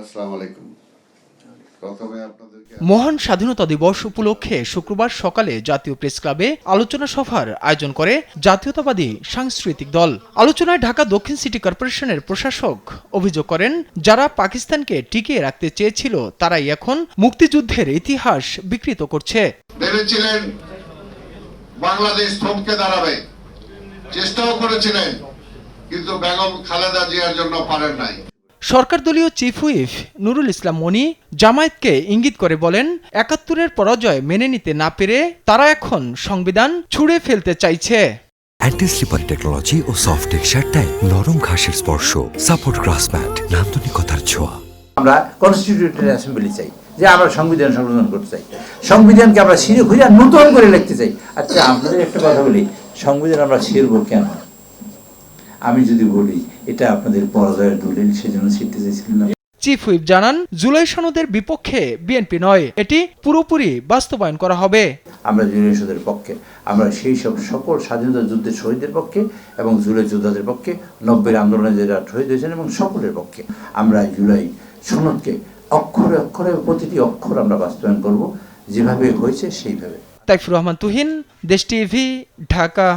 আসসালামু আলাইকুম। মহান স্বাধীনতা দিবস উপলক্ষে শুক্রবার সকালে জাতীয় প্রেস ক্লাবে আলোচনা সভার আয়োজন করে জাতীয়তাবাদী সাংস্কৃতিক দল। আলোচনায় ঢাকা দক্ষিণ সিটি কর্পোরেশনের প্রশাসক অভিযোগ করেন, যারা পাকিস্তানকে টিকিয়ে রাখতে চেয়েছিল তারাই এখন মুক্তিযুদ্ধের ইতিহাস বিকৃত করছে। ভেবেছিলেন বাংলাদেশ থমকে দাঁড়াবে, চেষ্টাও করেছিলেন, কিন্তু বেগম খালেদা জিয়ার জন্য পারেন নাই। সরকার দলীয় চিফ হুইপ নুরুল ইসলাম মনি জামায়াতকে ইঙ্গিত করে বলেন, ৭১-এর পরাজয় মেনে নিতে না পেরে তারা এখন সংবিধান ছুঁড়ে ফেলতে চাইছে। অ্যান্টি স্লিপারি টেকনোলজি ও সফট টেক্সচারটাই নরম ঘাসের স্পর্শ, সাপোর্ট গ্রাস ম্যাট, নান্দনিকতার ছোঁয়া। আমরা কনস্টিটিউটেড অ্যাসেম্বলি চাই, যে আমরা সংবিধান সংশোধন করতে চাই, সংবিধানকে আমরা ছিঁড়ে খুঁজে নতুন করে লিখতে চাই। আচ্ছা, আপনাদের একটা কথা বলি, সংবিধান আমরা ছিঁড়ব কেন? আমি যদি বলি এটা আপনাদের পরাজয়ের দলিল, সেজন্য ছিঁড়তে চাইছিলেন না। চিফ হুইপ জানান, জুলাই সনদের বিপক্ষে বিএনপি নয়, এটি পুরোপুরি বাস্তবায়ন করা হবে। আমরা জুলাই সনদের পক্ষে, আমরা সেই সব সকল স্বাধীনতা যুদ্ধের শহীদদের পক্ষে এবং জুলাই যোদ্ধাদের পক্ষে, 90-এর আন্দোলনে যারা শহীদ হয়েছেন এবং সকলের পক্ষে। আমরা জুলাই সনদকে অক্ষরে অক্ষরে প্রতিটি অক্ষর আমরা বাস্তবায়ন করব, যেভাবে হয়েছে সেইভাবে। তাইফুর রহমান তুহিন, দেশ টিভি, ঢাকা।